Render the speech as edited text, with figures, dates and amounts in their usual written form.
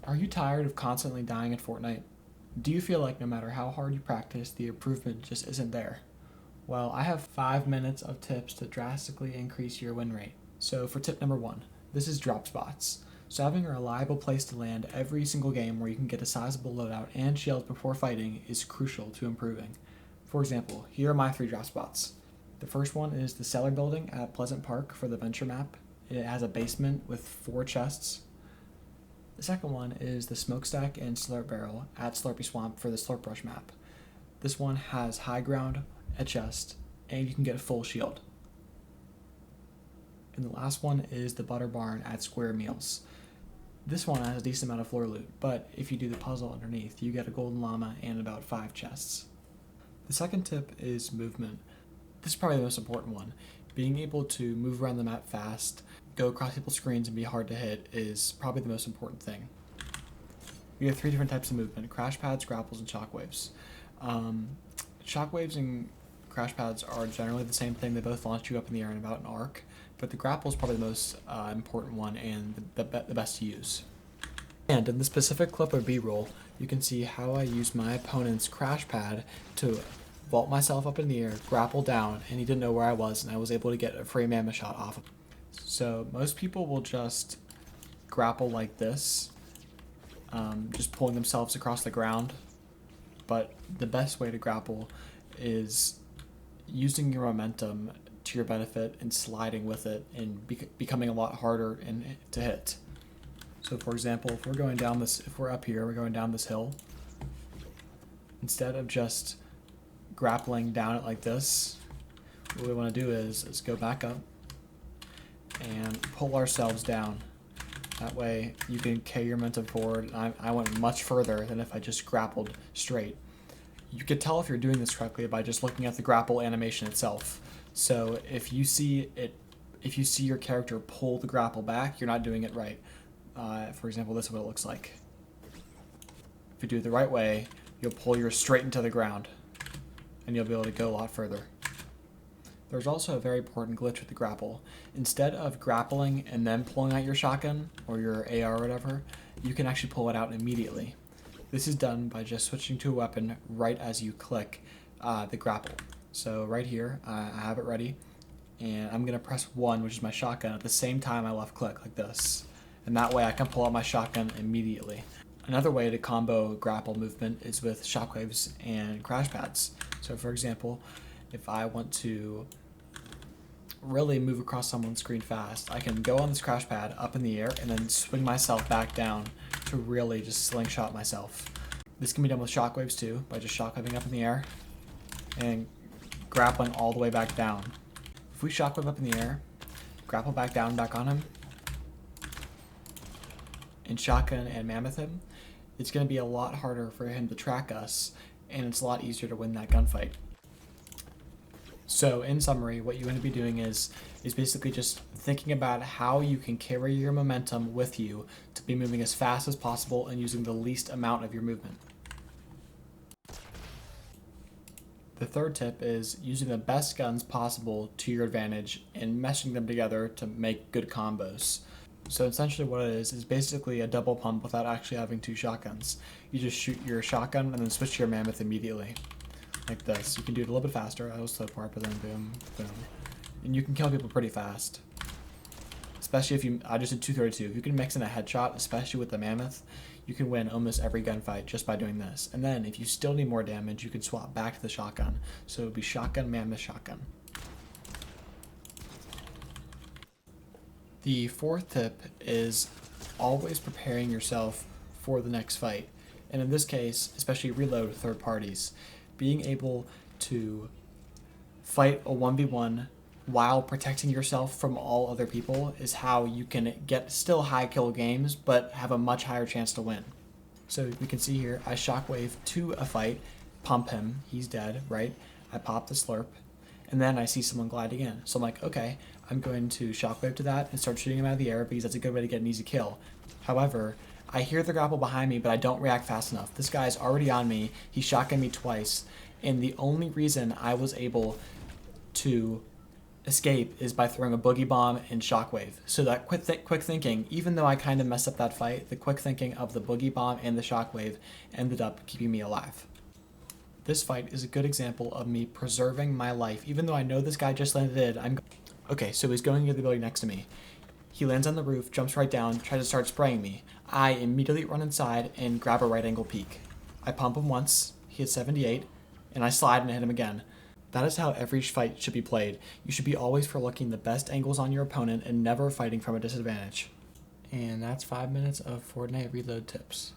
Are you tired of constantly dying at Fortnite? Do you feel like no matter how hard you practice, the improvement just isn't there? Well, I have 5 minutes of tips to drastically increase your win rate. So for tip number 1, this is drop spots. So having a reliable place to land every single game where you can get a sizable loadout and shields before fighting is crucial to improving. For example, here are my 3 drop spots. The first one is the cellar building at Pleasant Park for the Venture map. It has a basement with 4 chests. The second one is the smokestack and slurp barrel at Slurpy Swamp for the Slurp Rush map. This one has high ground, a chest, and you can get a full shield. And the last one is the butter barn at Square Meals. This one has a decent amount of floor loot, but if you do the puzzle underneath, you get a golden llama and about 5 chests. The second tip is movement. This is probably the most important one. Being able to move around the map fast, go across people's screens and be hard to hit is probably the most important thing. We have 3 different types of movement: crash pads, grapples, and shockwaves. Shockwaves and crash pads are generally the same thing. They both launch you up in the air in about an arc, but the grapple is probably the most important one and the best to use. And in the specific clip of B-roll, you can see how I used my opponent's crash pad to vault myself up in the air, grapple down, and he didn't know where I was, and I was able to get a free mammoth shot off of him. So most people will just grapple like this, just pulling themselves across the ground, but the best way to grapple is using your momentum to your benefit and sliding with it and becoming a lot harder to hit. So for example, if we're up here, we're going down this hill, instead of just grappling down it like this, what we want to do is go back up and pull ourselves down. That way you can carry your momentum forward. I went much further than if I just grappled straight. You could tell if you're doing this correctly by just looking at the grapple animation itself. So if you see your character pull the grapple back, you're not doing it right. For example, this is what it looks like. If you do it the right way, you'll pull yours straight into the ground, and you'll be able to go a lot further. There's also a very important glitch with the grapple. Instead of grappling and then pulling out your shotgun or your AR or whatever, you can actually pull it out immediately. This is done by just switching to a weapon right as you click the grapple. So right here, I have it ready, and I'm gonna press 1, which is my shotgun, at the same time I left click, like this. And that way I can pull out my shotgun immediately. Another way to combo grapple movement is with shockwaves and crash pads. So for example, if I want to really move across someone's screen fast, I can go on this crash pad up in the air and then swing myself back down to really just slingshot myself. This can be done with shockwaves too, by just shockwaving up in the air and grappling all the way back down. If we shockwave up in the air, grapple back down, back on him, and shotgun and mammoth him, it's going to be a lot harder for him to track us, and it's a lot easier to win that gunfight. So in summary, what you want to be doing is basically just thinking about how you can carry your momentum with you to be moving as fast as possible and using the least amount of your movement. The third tip is using the best guns possible to your advantage and meshing them together to make good combos. So essentially what it is basically a double pump without actually having 2 shotguns. You just shoot your shotgun and then switch to your mammoth immediately. Like this. You can do it a little bit faster. That was the slow part, but then boom, boom. And you can kill people pretty fast. Especially I just did 232. If you can mix in a headshot, especially with the mammoth, you can win almost every gunfight just by doing this. And then if you still need more damage, you can swap back to the shotgun. So it would be shotgun, mammoth, shotgun. The fourth tip is always preparing yourself for the next fight. And in this case, especially reload with third parties. Being able to fight a 1v1 while protecting yourself from all other people is how you can get still high kill games, but have a much higher chance to win. So we can see here, I shockwave to a fight, pump him, he's dead, right? I pop the slurp, and then I see someone gliding in. So I'm like, okay, I'm going to shockwave to that and start shooting him out of the air because that's a good way to get an easy kill. However, I hear the grapple behind me, but I don't react fast enough. This guy's already on me. He shotgunned me twice, and the only reason I was able to Escape is by throwing a boogie bomb and shockwave. So that quick thinking, even though I kind of messed up that fight, the quick thinking of the boogie bomb and the shockwave ended up keeping me alive. This fight is a good example of me preserving my life, even though I know this guy just landed. Okay, so he's going into the building next to me. He lands on the roof, jumps right down, tries to start spraying me. I immediately run inside and grab a right angle peek. I pump him once, he hits 78, and I slide and hit him again. That is how every fight should be played. You should be always for looking the best angles on your opponent and never fighting from a disadvantage. And that's 5 minutes of Fortnite reload tips.